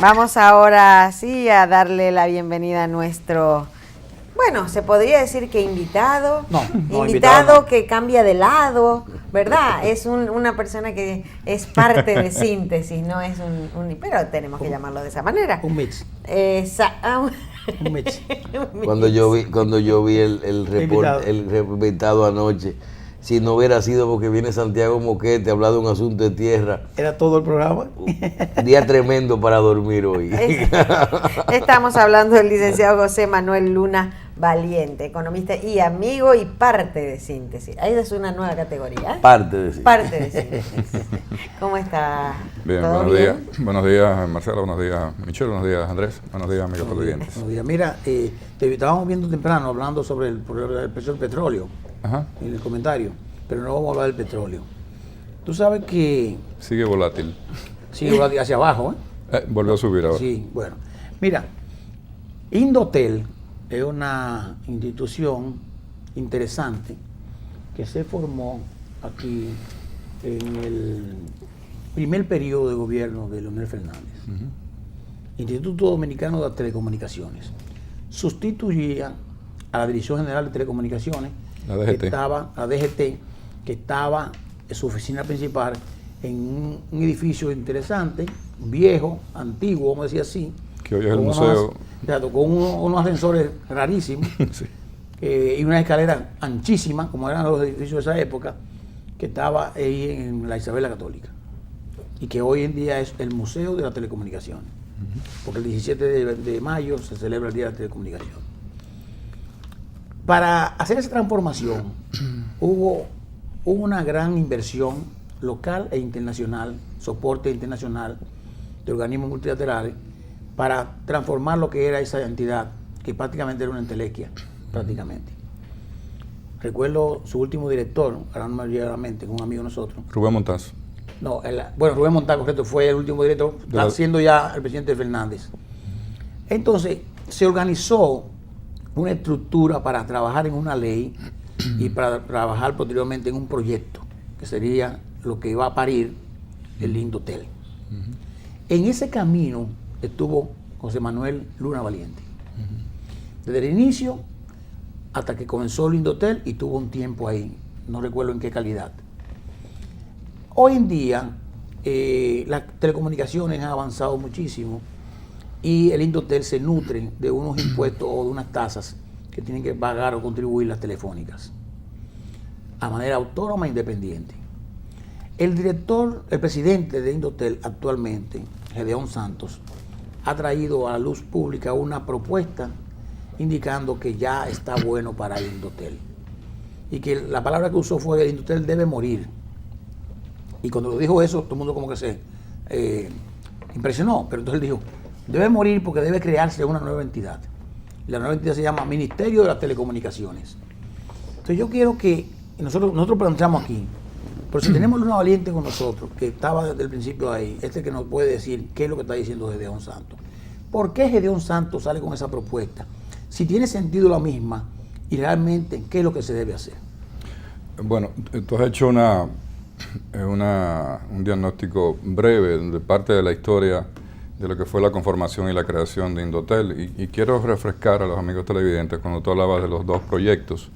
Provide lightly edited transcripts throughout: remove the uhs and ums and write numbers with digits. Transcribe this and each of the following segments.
Vamos ahora sí a darle la bienvenida a nuestro, bueno, se podría decir que invitado, invitado que cambia de lado, ¿verdad? Es una persona que es parte de Síntesis, no es pero tenemos que llamarlo de esa manera. Un mix. Un mix. Cuando yo vi el invitado anoche, si no hubiera sido porque viene Santiago Moquete a hablar de un asunto de tierra. Era todo el programa. Día tremendo para dormir hoy. Estamos hablando del licenciado José Manuel Luna Valiente, economista y amigo y parte de Síntesis. Ahí es una nueva categoría. Parte de Síntesis. Parte de Síntesis. ¿Cómo está? Bien, buenos días. Buenos días, Marcelo. Buenos días, Michelle. Buenos días, Andrés. Buenos días, amigos televidentes. Buenos días. Mira, te estábamos viendo temprano hablando sobre el precio del petróleo. Ajá. En el comentario, pero no vamos a hablar del petróleo. Tú sabes que... Sigue volátil. Sigue volátil hacia abajo, volvió a subir ahora. Sí, bueno. Mira, Indotel es una institución interesante que se formó aquí en el primer periodo de gobierno de Leonel Fernández. Instituto Dominicano de Telecomunicaciones. Sustituía a la Dirección General de Telecomunicaciones, la DGT, que estaba en su oficina principal en un edificio interesante, viejo, antiguo, vamos a decir así. Que hoy es el museo. Con unos ascensores rarísimos sí. Y una escalera anchísima, como eran los edificios de esa época, que estaba ahí en la Isabel la Católica. Y que hoy en día es el Museo de la Telecomunicación. Porque el 17 de mayo se celebra el Día de la Telecomunicación. Para hacer esa transformación hubo una gran inversión local e internacional, soporte internacional de organismos multilaterales para transformar lo que era esa entidad, que prácticamente era una entelequia, prácticamente. Recuerdo su último director, ahora no me llega a la mente, un amigo de nosotros. Rubén Montaz. No, Rubén Montaz, correcto, fue el último director, siendo ya el presidente Fernández. Entonces, se organizó una estructura para trabajar en una ley y para trabajar posteriormente en un proyecto que sería lo que iba a parir el Indotel. En ese camino estuvo José Manuel Luna Valiente. Desde el inicio hasta que comenzó el Indotel y tuvo un tiempo ahí, no recuerdo en qué calidad. Hoy en día las telecomunicaciones han avanzado muchísimo y el Indotel se nutre de unos impuestos o de unas tasas que tienen que pagar o contribuir las telefónicas a manera autónoma e independiente. El presidente de Indotel actualmente, Gedeón Santos, ha traído a la luz pública una propuesta indicando que ya está bueno para el Indotel y que la palabra que usó fue que el Indotel debe morir. Y cuando lo dijo eso, todo el mundo como que se impresionó, pero entonces él dijo, debe morir porque debe crearse una nueva entidad. La nueva entidad se llama Ministerio de las Telecomunicaciones. Entonces yo quiero que nosotros planteamos aquí, pero si tenemos Luna Valiente con nosotros, que estaba desde el principio ahí, que nos puede decir qué es lo que está diciendo Gedeón Santos. ¿Por qué Gedeón Santos sale con esa propuesta? Si tiene sentido la misma y realmente qué es lo que se debe hacer. Bueno, tú has hecho un diagnóstico breve de parte de la historia de lo que fue la conformación y la creación de Indotel y quiero refrescar a los amigos televidentes cuando tú hablabas de los dos proyectos.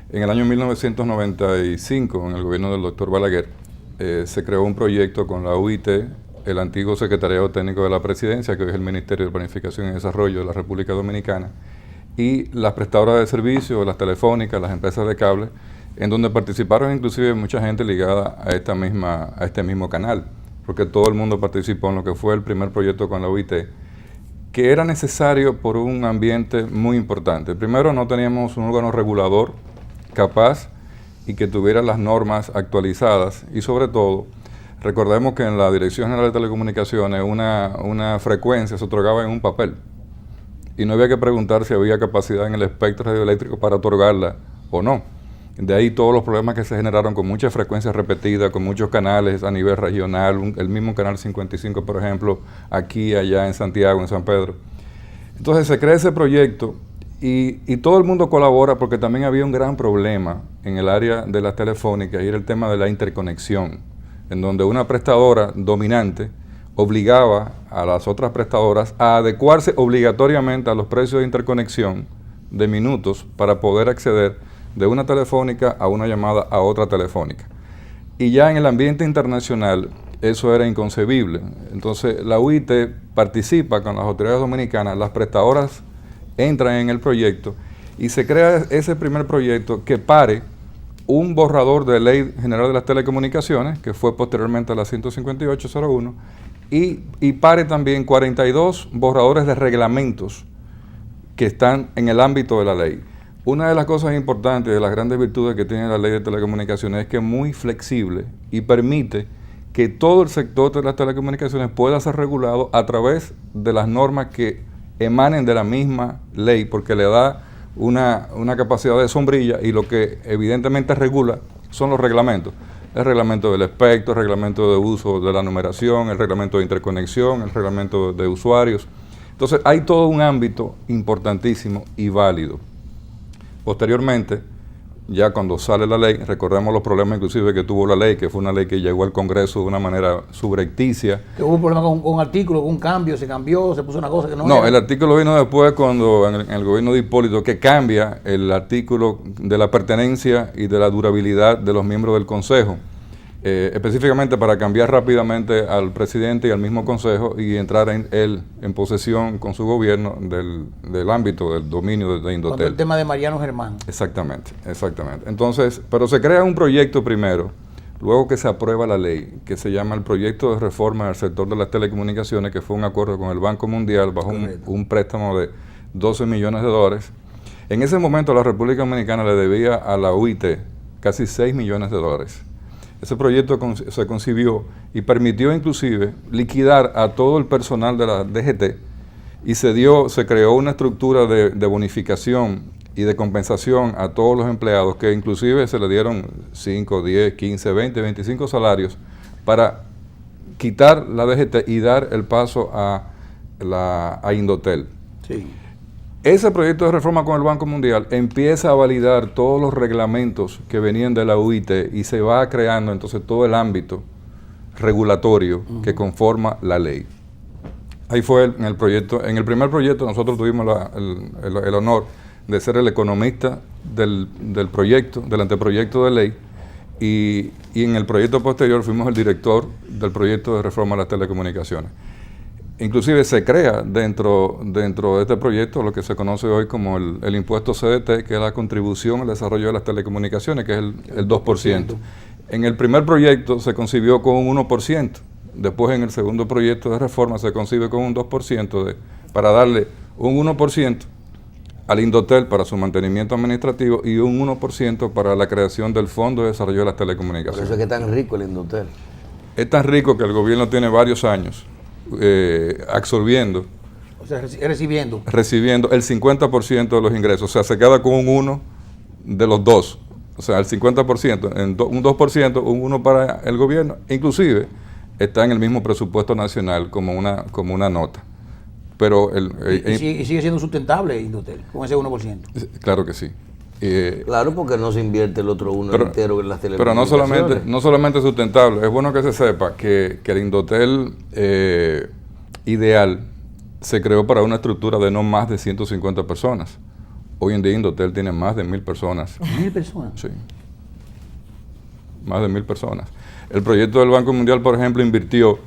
En el año 1995, en el gobierno del doctor Balaguer, se creó un proyecto con la UIT, el antiguo Secretariado Técnico de la Presidencia, que hoy es el Ministerio de Planificación y Desarrollo de la República Dominicana, y las prestadoras de servicios, las telefónicas, las empresas de cable, en donde participaron inclusive mucha gente ligada a este mismo canal, porque todo el mundo participó en lo que fue el primer proyecto con la UIT, que era necesario por un ambiente muy importante. Primero, no teníamos un órgano regulador capaz y que tuviera las normas actualizadas y sobre todo, recordemos que en la Dirección General de Telecomunicaciones una frecuencia se otorgaba en un papel y no había que preguntar si había capacidad en el espectro radioeléctrico para otorgarla o no. De ahí todos los problemas que se generaron con muchas frecuencias repetidas, con muchos canales a nivel regional, el mismo canal 55, por ejemplo, aquí, allá en Santiago, en San Pedro. Entonces se crea ese proyecto y todo el mundo colabora porque también había un gran problema en el área de las telefónicas y era el tema de la interconexión, en donde una prestadora dominante obligaba a las otras prestadoras a adecuarse obligatoriamente a los precios de interconexión de minutos para poder acceder de una telefónica a una llamada a otra telefónica. Y ya en el ambiente internacional eso era inconcebible. Entonces la UIT participa con las autoridades dominicanas, las prestadoras entran en el proyecto y se crea ese primer proyecto que pare un borrador de Ley General de las Telecomunicaciones, que fue posteriormente a la 15801, y pare también 42 borradores de reglamentos que están en el ámbito de la ley. Una de las cosas importantes, de las grandes virtudes que tiene la Ley de Telecomunicaciones, es que es muy flexible y permite que todo el sector de las telecomunicaciones pueda ser regulado a través de las normas que emanen de la misma ley, porque le da una capacidad de sombrilla, y lo que evidentemente regula son los reglamentos. El reglamento del espectro, el reglamento de uso de la numeración, el reglamento de interconexión, el reglamento de usuarios. Entonces hay todo un ámbito importantísimo y válido. Posteriormente, ya cuando sale la ley, recordemos los problemas inclusive que tuvo la ley, que fue una ley que llegó al Congreso de una manera subrepticia. Que hubo un problema con un artículo, con un cambio, se cambió, se puso una cosa que no No, era. el artículo vino después cuando en el gobierno de Hipólito, que cambia el artículo de la pertenencia y de la durabilidad de los miembros del Consejo, específicamente para cambiar rápidamente al presidente y al mismo Consejo y entrar él en posesión con su gobierno del ámbito, del dominio de Indotel. Cuando el tema de Mariano Germán. Exactamente. Entonces, pero se crea un proyecto primero, luego que se aprueba la ley, que se llama el Proyecto de Reforma del Sector de las Telecomunicaciones, que fue un acuerdo con el Banco Mundial bajo un préstamo de $12 millones. En ese momento la República Dominicana le debía a la UIT casi $6 millones. Ese proyecto se concibió y permitió inclusive liquidar a todo el personal de la DGT, y se creó una estructura de bonificación y de compensación a todos los empleados, que inclusive se le dieron 5, 10, 15, 20, 25 salarios para quitar la DGT y dar el paso a Indotel. Sí. Ese proyecto de reforma con el Banco Mundial empieza a validar todos los reglamentos que venían de la UIT, y se va creando entonces todo el ámbito regulatorio que conforma la ley. Ahí fue en el proyecto. En el primer proyecto nosotros tuvimos el honor de ser el economista del proyecto, del anteproyecto de ley, y en el proyecto posterior fuimos el director del proyecto de reforma de las telecomunicaciones. Inclusive se crea dentro de este proyecto lo que se conoce hoy como el impuesto CDT, que es la contribución al desarrollo de las telecomunicaciones, que es el 2%. En el primer proyecto se concibió con un 1%, después en el segundo proyecto de reforma se concibe con un 2%, para darle un 1% al Indotel para su mantenimiento administrativo y un 1% para la creación del Fondo de Desarrollo de las Telecomunicaciones. Por eso es que es tan rico el Indotel. Es tan rico que el gobierno tiene varios años absorbiendo, O sea, recibiendo el 50% de los ingresos. O sea, se queda con un 1 de los dos. O sea, el 50%, un 2%, un 1 para el gobierno. Inclusive está en el mismo presupuesto nacional como una nota. Pero y sigue siendo sustentable Indotel con ese 1%. Claro que sí. Claro, porque no se invierte el otro uno entero en las telecomunicaciones. Pero no solamente sustentable, es bueno que se sepa que el Indotel ideal se creó para una estructura de no más de 150 personas. Hoy en día Indotel tiene más de 1,000 personas. ¿1,000 personas? Sí. Más de 1,000 personas. El proyecto del Banco Mundial, por ejemplo, invirtió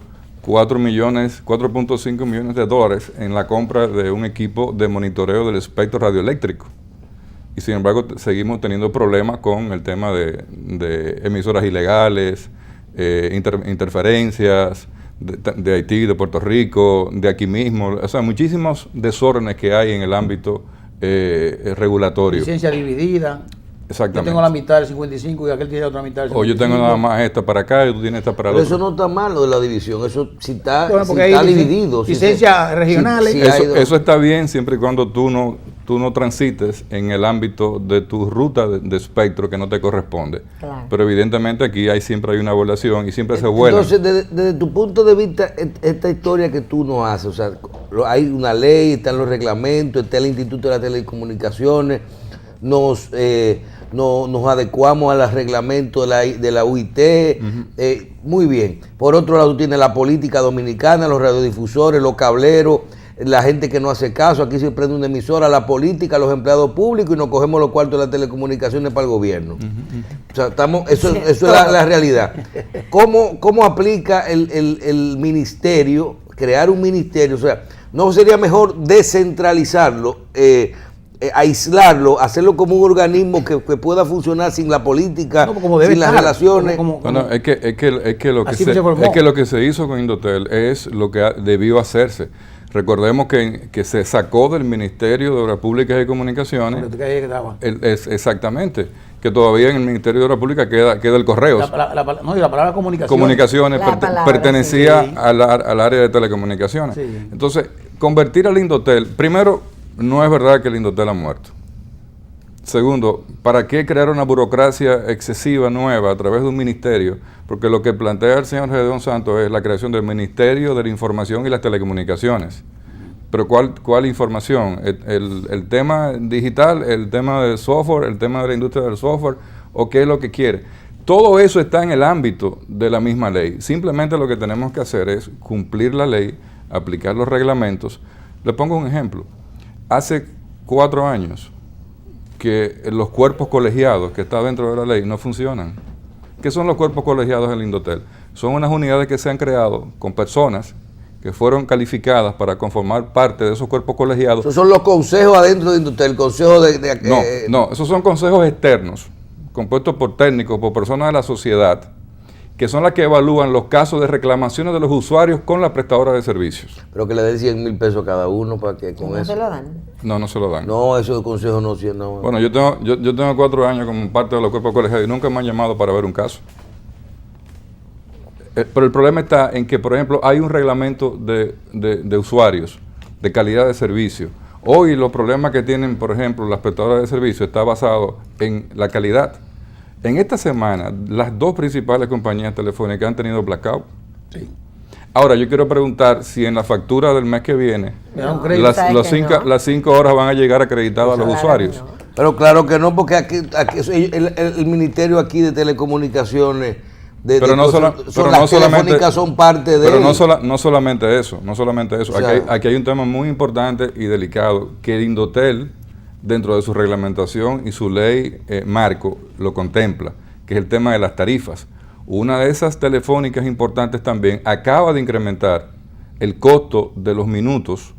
$4.5 millones en la compra de un equipo de monitoreo del espectro radioeléctrico. Y sin embargo seguimos teniendo problemas con el tema de emisoras ilegales, interferencias de Haití, de Puerto Rico, de aquí mismo. O sea, muchísimos desórdenes que hay en el ámbito regulatorio. Licencia dividida. Exactamente. Yo tengo la mitad del 55 y aquel tiene otra mitad del 55. O yo tengo nada más esta para acá y tú tienes esta para el Pero otro. eso no está mal, lo de la división. Eso si está hay dividido. Licencias regionales. Eso está bien siempre y cuando tú no transites en el ámbito de tu ruta de espectro que no te corresponde. Claro. Pero evidentemente aquí siempre hay una evaluación y siempre se vuela. Entonces, desde tu punto de vista, esta historia que tú nos haces, o sea, hay una ley, están los reglamentos, está el Instituto de las Telecomunicaciones, nos adecuamos al reglamento de la UIT, muy bien. Por otro lado, tú tienes la política dominicana, los radiodifusores, los cableros, la gente que no hace caso, aquí se prende una emisora, la política, los empleados públicos y nos cogemos los cuartos de las telecomunicaciones para el gobierno. O sea, eso es la realidad. ¿Cómo aplica el ministerio, crear un ministerio? O sea, ¿no sería mejor descentralizarlo, aislarlo, hacerlo como un organismo que pueda funcionar sin la política, sin las relaciones? Bueno, es que lo que se hizo con Indotel es lo que debió hacerse. Recordemos que se sacó del Ministerio de Obras Públicas y Comunicaciones. Exactamente. Que todavía en el Ministerio de Obras Públicas queda el correo. La palabra comunicaciones pertenecía al área de telecomunicaciones. Sí. Entonces, convertir al Indotel, primero, no es verdad que el Indotel ha muerto. Segundo, ¿para qué crear una burocracia excesiva nueva a través de un ministerio? Porque lo que plantea el señor Gedeón Santos es la creación del Ministerio de la Información y las Telecomunicaciones. Pero ¿cuál información? ¿El tema digital, el tema del software, el tema de la industria del software, o qué es lo que quiere? Todo eso está en el ámbito de la misma ley. Simplemente lo que tenemos que hacer es cumplir la ley, aplicar los reglamentos. Le pongo un ejemplo. Hace 4 años que los cuerpos colegiados que está dentro de la ley no funcionan. ¿Qué son los cuerpos colegiados del Indotel? Son unas unidades que se han creado con personas que fueron calificadas para conformar parte de esos cuerpos colegiados. ¿Esos son los consejos adentro de Indotel? ¿Consejos No, esos son consejos externos, compuestos por técnicos, por personas de la sociedad, que son las que evalúan los casos de reclamaciones de los usuarios con la prestadora de servicios. Pero que le den 100,000 pesos cada uno para que con eso. ¿No se lo dan? No se lo dan. No, esos consejos no. Bueno, yo tengo 4 años como parte de los cuerpos colegiados y nunca me han llamado para ver un caso. Pero el problema está en que, por ejemplo, hay un reglamento de usuarios, de calidad de servicio. Hoy los problemas que tienen, por ejemplo, las prestadoras de servicio está basado en la calidad. En esta semana, las 2 principales compañías telefónicas han tenido blackout. Sí. Ahora, yo quiero preguntar si en la factura del mes que viene, las 5 horas van a llegar acreditadas a los usuarios. No. Pero claro que no, porque aquí el Ministerio aquí de Telecomunicaciones, telefónicas son parte de él. No solamente eso. O sea, aquí hay un tema muy importante y delicado, que el Indotel, dentro de su reglamentación y su ley marco, lo contempla, que es el tema de las tarifas. Una de esas telefónicas importantes también acaba de incrementar el costo de los minutos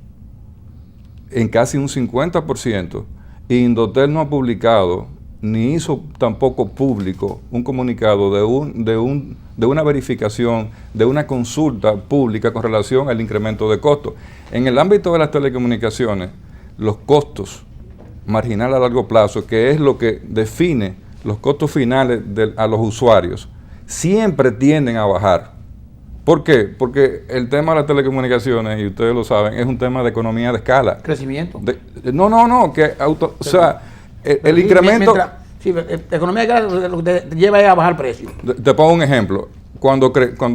en casi un 50%, y Indotel no ha publicado ni hizo tampoco público un comunicado de una verificación, de una consulta pública con relación al incremento de costos. En el ámbito de las telecomunicaciones, los costos marginal a largo plazo, que es lo que define los costos finales a los usuarios, siempre tienden a bajar. ¿Por qué? Porque el tema de las telecomunicaciones, y ustedes lo saben, es un tema de economía de escala. Crecimiento. El incremento... la economía de escala lo que te lleva a bajar precio. Te pongo un ejemplo. Cuando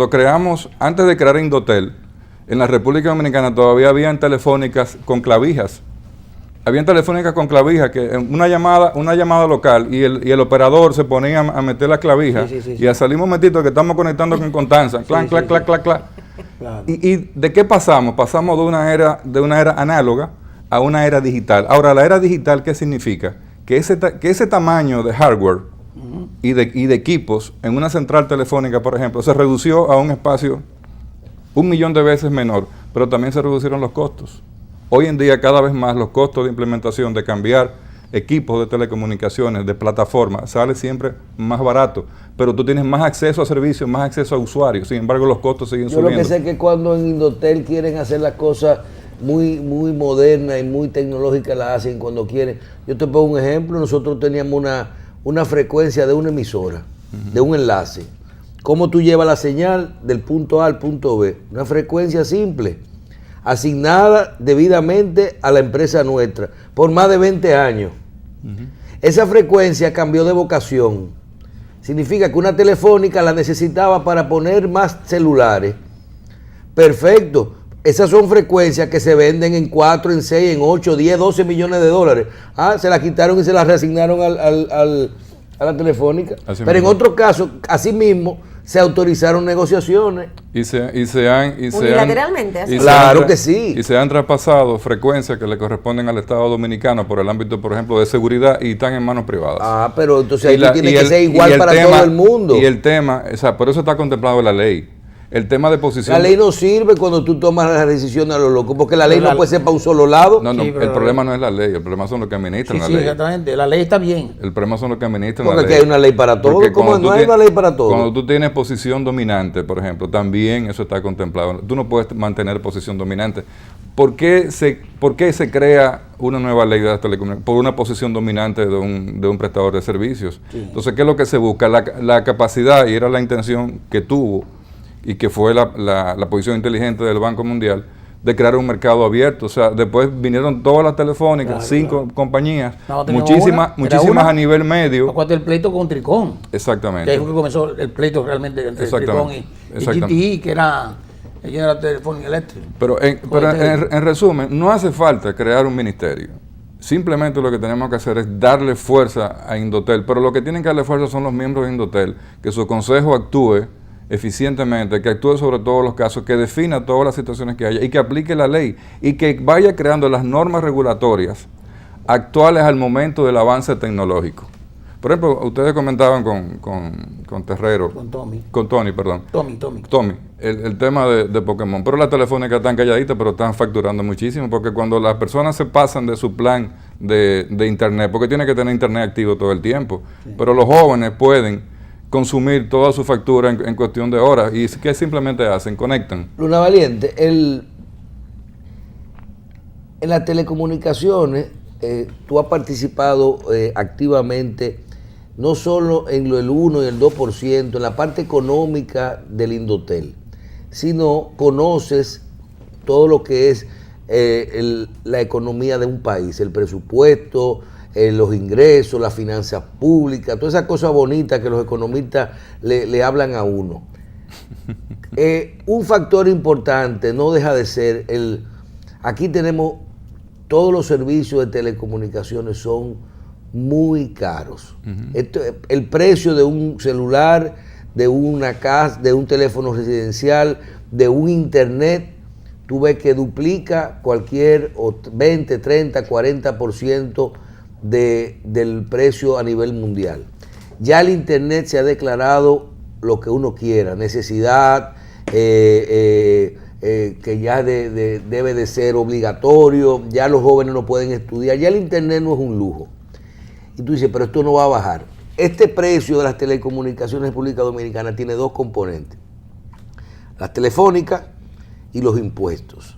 creamos, antes de crear Indotel, en la República Dominicana todavía habían telefónicas con clavijas. Habían telefónicas con clavijas, que una llamada local y el operador se ponía a meter la clavija y a salir un momentito que estamos conectando con Constanza. Clac. Claro. ¿Y de qué pasamos? Pasamos de una era análoga a una era digital. Ahora, la era digital, ¿qué significa? Que ese tamaño de hardware y de equipos en una central telefónica, por ejemplo, se redució a un espacio 1,000,000 de veces menor, pero también se reducieron los costos. Hoy en día, cada vez más, los costos de implementación, de cambiar equipos de telecomunicaciones, de plataformas, sale siempre más barato, pero tú tienes más acceso a servicios, más acceso a usuarios, sin embargo los costos siguen subiendo. Yo lo que sé es que cuando en Indotel quieren hacer las cosas muy modernas y muy tecnológicas, las hacen cuando quieren. Yo te pongo un ejemplo, nosotros teníamos una frecuencia de una emisora, de un enlace. ¿Cómo tú llevas la señal del punto A al punto B? Una frecuencia simple, asignada debidamente a la empresa nuestra por más de 20 años. Esa frecuencia cambió de vocación. Significa que una telefónica la necesitaba para poner más celulares. Perfecto. esas son frecuencias que se venden en 4, en 6, en 8, 10, 12 millones de dólares. Se las quitaron y se las reasignaron a la Telefónica. Así pero mismo. En otro caso, así mismo, se autorizaron negociaciones. Unilateralmente, así. Claro que sí. Y se han traspasado frecuencias que le corresponden al Estado Dominicano por el ámbito, por ejemplo, de seguridad y están en manos privadas. Pero entonces ahí tiene que ser igual para todo el mundo. Y el tema, o sea, por eso está contemplado en la ley. El tema de posición... La ley no sirve cuando tú tomas las decisiones a lo loco, porque la ley no puede ser para un solo lado. No, sí, el problema no es la ley, el problema son los que administran la ley. Sí, exactamente, la ley está bien. El problema son los que administran la ley. Porque aquí hay una ley para todo, ¿cómo no hay una ley para todo? Cuando tú tienes posición dominante, por ejemplo, también eso está contemplado. Tú no puedes mantener posición dominante. ¿Por qué se crea una nueva ley de las telecomunicaciones? Por una posición dominante de un prestador de servicios. Sí. Entonces, ¿qué es lo que se busca? La capacidad, y era la intención que tuvo, y que fue la posición inteligente del Banco Mundial, de crear un mercado abierto. O sea, después vinieron todas las telefónicas, 5 compañías, muchísimas a nivel medio. Acuérdate el pleito con Tricón. Exactamente. Que es que comenzó el pleito realmente entre Tricón y GTI, que era la Telefónica Eléctrica. Pero en resumen, no hace falta crear un ministerio. Simplemente lo que tenemos que hacer es darle fuerza a Indotel. Pero lo que tienen que darle fuerza son los miembros de Indotel, que su consejo actúe eficientemente, que actúe sobre todos los casos, que defina todas las situaciones que haya y que aplique la ley y que vaya creando las normas regulatorias actuales al momento del avance tecnológico. Por ejemplo, ustedes comentaban con Terrero, con Tony, perdón. Tommy, el tema de Pokémon. Pero las telefónicas están calladitas, pero están facturando muchísimo, porque cuando las personas se pasan de su plan de internet, porque tiene que tener internet activo todo el tiempo, sí. Pero los jóvenes pueden consumir toda su factura en cuestión de horas. ¿Y qué simplemente hacen? Conectan. Luna Valiente, en las telecomunicaciones tú has participado activamente no solo en el 1 y el 2%, en la parte económica del Indotel, sino conoces todo lo que es la economía de un país, el presupuesto, los ingresos, las finanzas públicas, todas esas cosas bonitas que los economistas le hablan a uno. Un factor importante no deja de ser aquí tenemos todos los servicios de telecomunicaciones son muy caros. El precio de un celular, de una casa, de un teléfono residencial, de un internet, tú ves que duplica cualquier 20, 30, 40% del precio a nivel mundial. Ya el internet se ha declarado lo que uno quiera, necesidad, que ya debe de ser obligatorio, ya los jóvenes no pueden estudiar, ya el internet no es un lujo. Y tú dices, pero esto no va a bajar. Este precio de las telecomunicaciones en República Dominicana tiene 2 componentes, las telefónicas y los impuestos,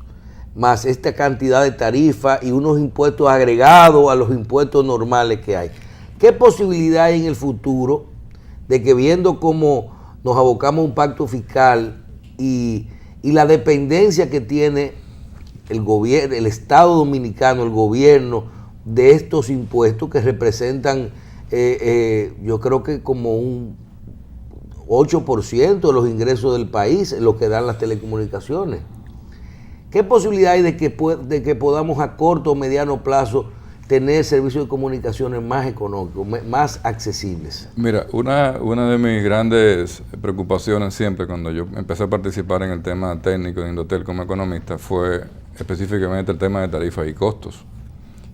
más esta cantidad de tarifas y unos impuestos agregados a los impuestos normales que hay. ¿Qué posibilidad hay en el futuro de que, viendo cómo nos abocamos a un pacto fiscal y la dependencia que tiene el gobierno, el Estado Dominicano, el gobierno, de estos impuestos que representan, yo creo que como un 8% de los ingresos del país, lo que dan las telecomunicaciones? ¿Qué posibilidad hay de que podamos a corto o mediano plazo tener servicios de comunicaciones más económicos, más accesibles? Mira, una de mis grandes preocupaciones siempre cuando yo empecé a participar en el tema técnico de Indotel como economista fue específicamente el tema de tarifas y costos.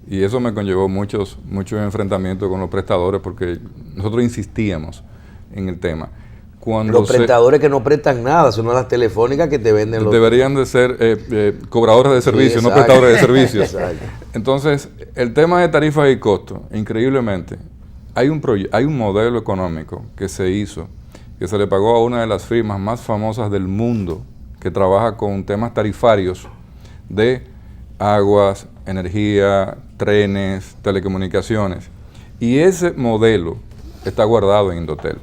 Y eso me conllevó muchos enfrentamientos con los prestadores porque nosotros insistíamos en el tema. Los prestadores que no prestan nada, son las telefónicas que te venden los... Deberían de ser cobradores de servicios, sí, no prestadores de servicios. Exacto. Entonces, el tema de tarifas y costos, increíblemente, hay un modelo económico que se hizo, que se le pagó a una de las firmas más famosas del mundo, que trabaja con temas tarifarios de aguas, energía, trenes, telecomunicaciones. Y ese modelo está guardado en Indotel.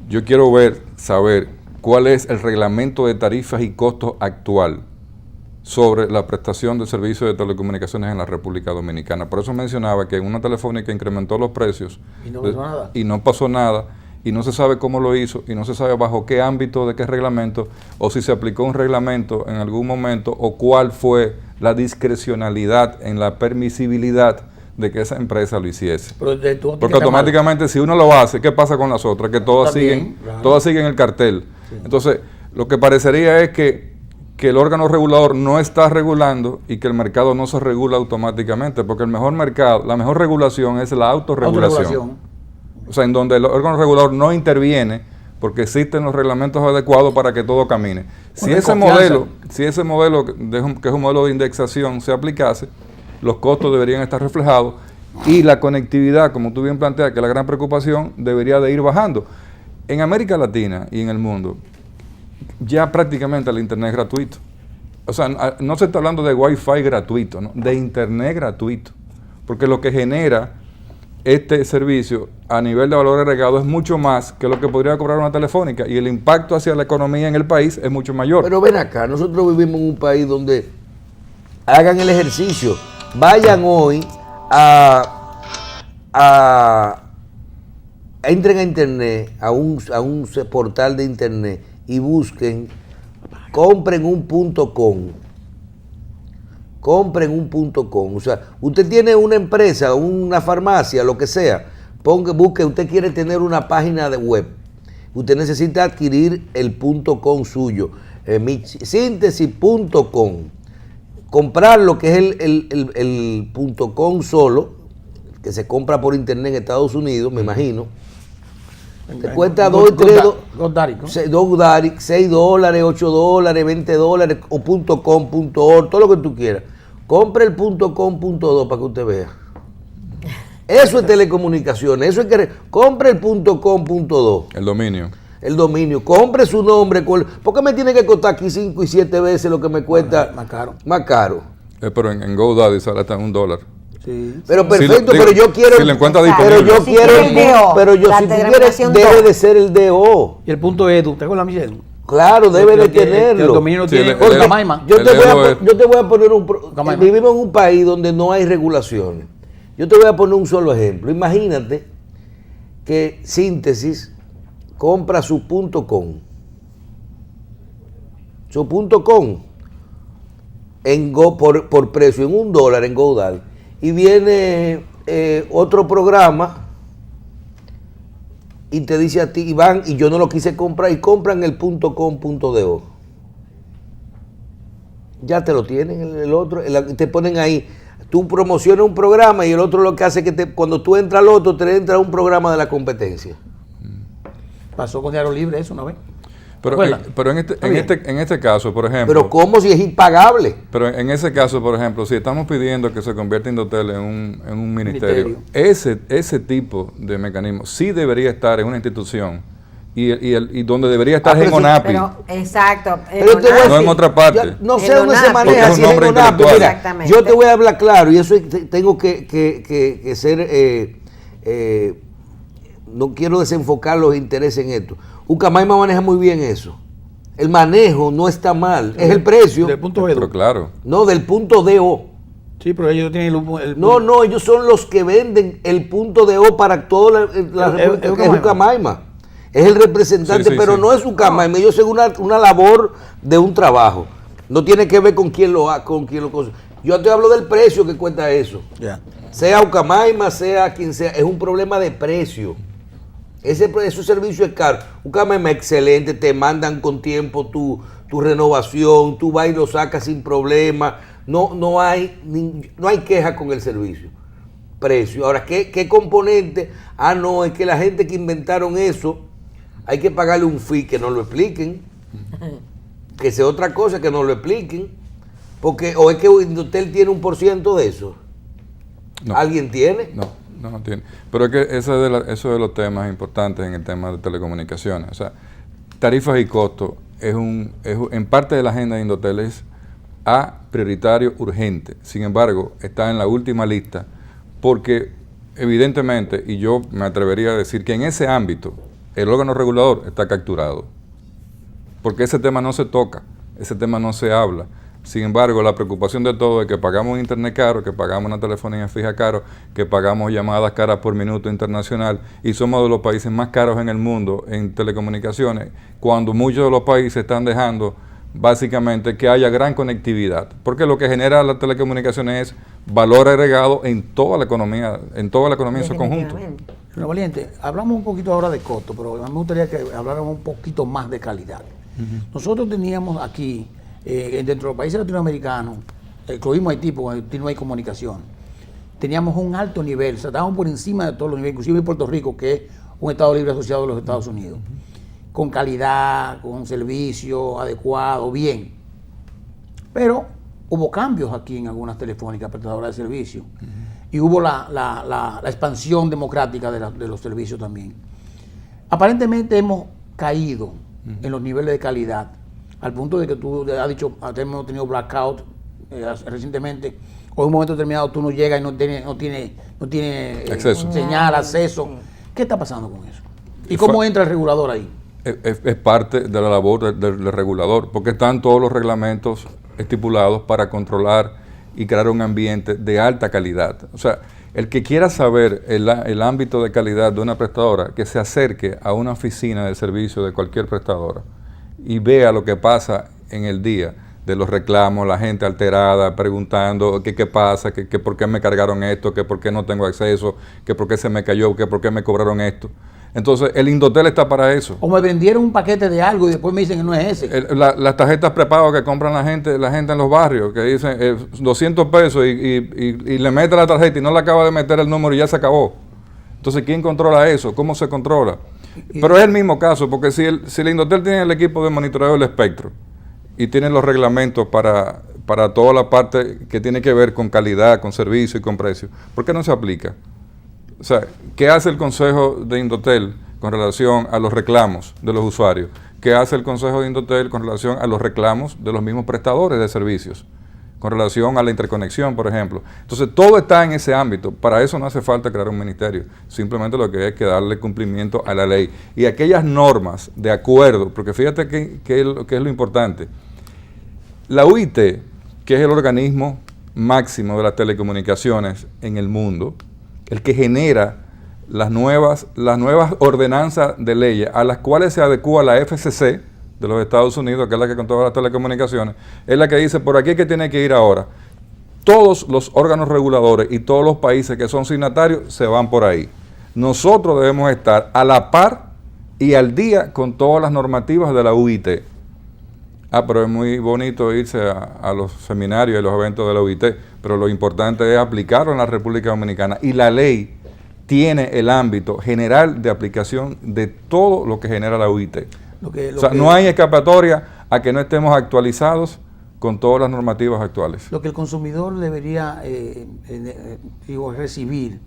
Yo quiero saber cuál es el reglamento de tarifas y costos actual sobre la prestación de servicios de telecomunicaciones en la República Dominicana. Por eso mencionaba que una telefónica incrementó los precios y no pasó nada. Y no pasó nada. y no se sabe cómo lo hizo y no se sabe bajo qué ámbito de qué reglamento o si se aplicó un reglamento en algún momento o cuál fue la discrecionalidad en la permisibilidad de que esa empresa lo hiciese. Porque automáticamente si uno lo hace, ¿qué pasa con las otras? Que todas siguen, claro, todas siguen el cartel. Sí. Entonces, lo que parecería es que el órgano regulador no está regulando y que el mercado no se regula automáticamente, porque el mejor mercado, la mejor regulación es la autorregulación. O sea, en donde el órgano regulador no interviene porque existen los reglamentos adecuados para que todo camine. Si ese modelo, que es un modelo de indexación, se aplicase, los costos deberían estar reflejados y la conectividad, como tú bien planteas, que es la gran preocupación, debería de ir bajando. En América Latina y en el mundo, ya prácticamente el internet es gratuito. O sea, no se está hablando de Wi-Fi gratuito, ¿no? De internet gratuito. Porque lo que genera este servicio a nivel de valor agregado es mucho más que lo que podría cobrar una telefónica y el impacto hacia la economía en el país es mucho mayor. Pero ven acá, nosotros vivimos en un país donde hagan el ejercicio. Vayan hoy entren a internet, a un portal de internet y busquen, compren un .com. Compren un .com. O sea, usted tiene una empresa, una farmacia, lo que sea, busque, usted quiere tener una página de web. Usted necesita adquirir el .com suyo, síntesis.com. Comprar lo que es el .com solo, que se compra por internet en Estados Unidos, me imagino. Te cuesta $2, $3, $6, $8, $20 o .com, .org, todo lo que tú quieras. Compre el .com.do para que usted vea. Eso es telecomunicaciones, eso es que compre el .com.do. El dominio. El dominio, compre su nombre. ¿Por qué me tiene que costar aquí 5 y 7 veces lo que me cuesta? Más caro. Más caro. Pero en GoDaddy sale hasta $1. Sí. Pero perfecto, pero yo quiero. Si lo encuentra disponible. Pero yo quiero el DO. Pero yo, si tú quieres, debe de ser el DO. Y el .edu, ¿te acuerdas, Michelle? Claro, debe de tenerlo. El dominio tiene. Yo te voy a poner vivimos en un país donde no hay regulaciones. Yo te voy a poner un solo ejemplo. Imagínate que Síntesis compra su .com. Su .com por precio en $1 en GoDaddy. Y viene otro programa y te dice a ti, Iván, y yo no lo quise comprar, y compran el .com.do. Ya te lo tienen el otro, te ponen ahí. Tú promocionas un programa y el otro lo que hace es que cuando tú entras al otro, te entra un programa de la competencia. Pasó con Diario Libre eso una vez. Pero en este caso, por ejemplo... Pero ¿cómo si es impagable? Pero en ese caso, por ejemplo, si estamos pidiendo que se convierta Indotel en un ministerio, ese tipo de mecanismo sí debería estar en una institución y donde debería estar en ONAPI. Exacto. No en otra parte. No sé dónde se maneja, si es en ONAPI. Mira, yo te voy a hablar claro, y eso tengo que ser... no quiero desenfocar los intereses en esto. Ucamaima maneja muy bien eso. El manejo no está mal, es el precio. Del punto edu. Pero claro. No, del punto DO. Sí, pero ellos tienen No, ellos son los que venden el punto DO para toda la República. Es Ucamaima. Es el representante, pero no es Ucamaima. Ellos hacen una labor de un trabajo. No tiene que ver con quién lo cosa. Yo te hablo del precio que cuesta eso. Yeah. Sea Ucamaima, sea quien sea, es un problema de precio. Ese servicio es caro. Ucamaima es excelente, te mandan con tiempo tu renovación, tú vas y lo sacas sin problema. No hay queja con el servicio. Precio. Ahora, ¿qué componente? No, es que la gente que inventaron eso, hay que pagarle un fee, que nos lo expliquen. Que sea otra cosa, que nos lo expliquen. Porque, o es que Indotel tiene 1% de eso. No. ¿Alguien tiene? No tiene. Pero es que eso de los temas importantes en el tema de telecomunicaciones. O sea, tarifas y costos en parte de la agenda de Indotel es prioritario, urgente. Sin embargo, está en la última lista porque evidentemente, y yo me atrevería a decir que en ese ámbito el órgano regulador está capturado. Porque ese tema no se toca, ese tema no se habla. Sin embargo, la preocupación de todo es que pagamos internet caro, que pagamos una telefonía fija caro, que pagamos llamadas caras por minuto internacional y somos de los países más caros en el mundo en telecomunicaciones, cuando muchos de los países están dejando básicamente que haya gran conectividad, porque lo que genera las telecomunicaciones es valor agregado en toda la economía en su conjunto. Bueno, Valiente, hablamos un poquito ahora de costo, pero me gustaría que habláramos un poquito más de calidad. Nosotros teníamos aquí, dentro de los países latinoamericanos, incluimos Haití, porque en Haití no hay comunicación, teníamos un alto nivel, o sea, estábamos por encima de todos los niveles, inclusive en Puerto Rico, que es un Estado libre asociado de los Estados Unidos, con calidad, con servicio adecuado, bien. Pero hubo cambios aquí en algunas telefónicas prestadoras de servicio, y hubo la expansión democrática de los servicios también. Aparentemente hemos caído en los niveles de calidad, al punto de que tú has dicho, hemos tenido blackout recientemente, o en un momento determinado tú no llegas y no tiene acceso. Señal, acceso. ¿Qué está pasando con eso? ¿Y cómo entra el regulador ahí? Es parte de la labor del regulador, porque están todos los reglamentos estipulados para controlar y crear un ambiente de alta calidad. O sea, el que quiera saber el ámbito de calidad de una prestadora, que se acerque a una oficina de servicio de cualquier prestadora y vea lo que pasa en el día, de los reclamos, la gente alterada, preguntando qué pasa, que por qué me cargaron esto, que por qué no tengo acceso, que por qué se me cayó, que por qué me cobraron esto. Entonces, el Indotel está para eso. O me vendieron un paquete de algo y después me dicen que no es ese. Las tarjetas prepago que compran la gente en los barrios, que dicen 200 pesos y le mete la tarjeta y no le acaba de meter el número y ya se acabó. Entonces, ¿quién controla eso? ¿Cómo se controla? Pero es el mismo caso, porque si el Indotel tiene el equipo de monitoreo del espectro y tiene los reglamentos para toda la parte que tiene que ver con calidad, con servicio y con precio, ¿por qué no se aplica? O sea, ¿qué hace el Consejo de Indotel con relación a los reclamos de los usuarios? ¿Qué hace el Consejo de Indotel con relación a los reclamos de los mismos prestadores de servicios? Con relación a la interconexión, por ejemplo. Entonces, todo está en ese ámbito. Para eso no hace falta crear un ministerio. Simplemente lo que hay que darle cumplimiento a la ley. Y aquellas normas de acuerdo, porque fíjate que es lo importante. La UIT, que es el organismo máximo de las telecomunicaciones en el mundo, el que genera las nuevas ordenanzas de leyes a las cuales se adecua la FCC de los Estados Unidos, que es la que controla las telecomunicaciones, es la que dice por aquí es que tiene que ir ahora. Todos los órganos reguladores y todos los países que son signatarios se van por ahí. Nosotros debemos estar a la par y al día con todas las normativas de la UIT. Pero es muy bonito irse a los seminarios y los eventos de la UIT, pero lo importante es aplicarlo en la República Dominicana, y la ley tiene el ámbito general de aplicación de todo lo que genera la UIT. No hay escapatoria a que no estemos actualizados con todas las normativas actuales. Lo que el consumidor debería recibir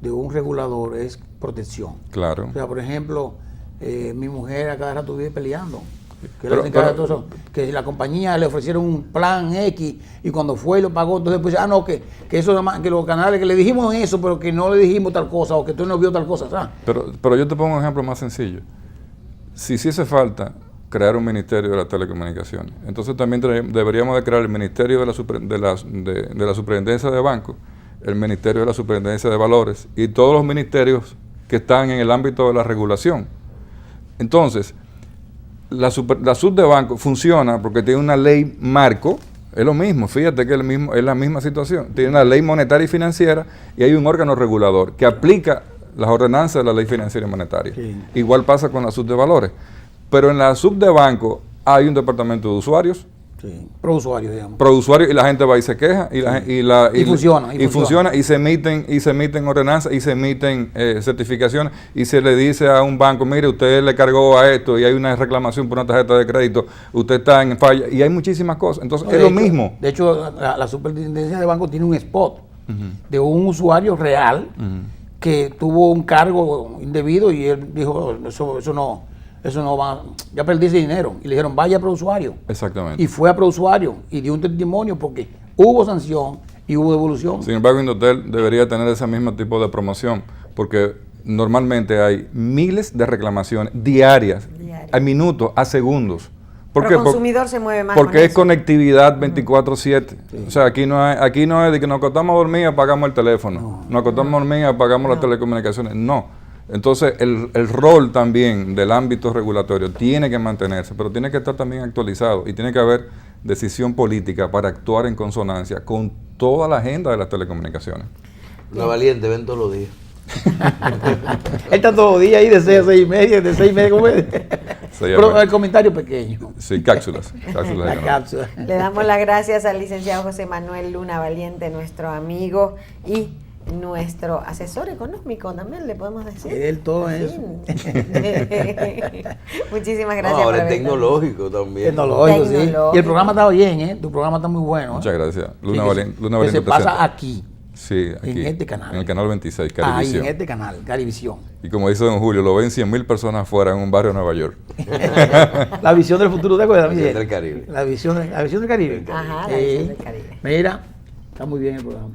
de un regulador es protección. Claro. O sea, por ejemplo, mi mujer a cada rato vive peleando. Que la compañía le ofrecieron un plan X y cuando fue y lo pagó, entonces pues, que eso nada más, que los canales que le dijimos eso, pero que no le dijimos tal cosa, o que tú no vio tal cosa, ¿sabes? Pero yo te pongo un ejemplo más sencillo. Si hiciese falta crear un ministerio de las telecomunicaciones, entonces también deberíamos de crear el ministerio de la superintendencia de bancos, el ministerio de la superintendencia de valores y todos los ministerios que están en el ámbito de la regulación. Entonces, la subdebanco funciona porque tiene una ley marco, es lo mismo, fíjate que es la misma situación, tiene una ley monetaria y financiera y hay un órgano regulador que aplica las ordenanzas de la ley financiera y monetaria. Sí. Igual pasa con la subdevalores, pero en la subdebanco hay un departamento de usuarios. Sí, pro usuario, digamos. Pro usuario, y la gente va y se queja y funciona y se emiten ordenanzas y se emiten certificaciones y se le dice a un banco, mire, usted le cargó a esto y hay una reclamación por una tarjeta de crédito, usted está en falla, y hay muchísimas cosas. Entonces es lo mismo. De hecho, la superintendencia de banco tiene un spot de un usuario real que tuvo un cargo indebido y él dijo, eso no va, ya perdí ese dinero. Y le dijeron, vaya a ProUsuario. Exactamente. Y fue a ProUsuario y dio un testimonio porque hubo sanción y hubo devolución. Sin embargo, Indotel debería tener ese mismo tipo de promoción, porque normalmente hay miles de reclamaciones diarias, a minutos, a segundos, ¿Por Pero qué? el consumidor se mueve más porque con es eso. conectividad 24/7. Sí. O sea, aquí no es de que nos acostamos a dormir y apagamos el teléfono. Nos acostamos a dormir y apagamos las telecomunicaciones. No. Entonces, el rol también del ámbito regulatorio tiene que mantenerse, pero tiene que estar también actualizado y tiene que haber decisión política para actuar en consonancia con toda la agenda de las telecomunicaciones. Una valiente, ven todos los días. Él está todos los días ahí de 6 a 6 y media, de 6 y media, ¿cómo es? Pero el comentario pequeño. Sí, cápsulas. La cápsula. Le damos las gracias al licenciado José Manuel Luna Valiente, nuestro amigo y nuestro asesor económico, también le podemos decir. Él todo eso. Muchísimas gracias. Ahora es tecnológico también. Tecnológico, sí. Y el programa está bien, ¿eh? Tu programa está muy bueno. Muchas gracias. Luna Valiente. Que se pasa aquí. Sí, aquí. En este canal. En el canal 26, Carivisión. En este canal, Carivisión. Y como dice don Julio, lo ven 100,000 personas afuera en un barrio de Nueva York. La visión del futuro, ¿te acuerdas? La visión del Caribe. La visión del Caribe. Ajá, la visión del Caribe. Mira, está muy bien el programa.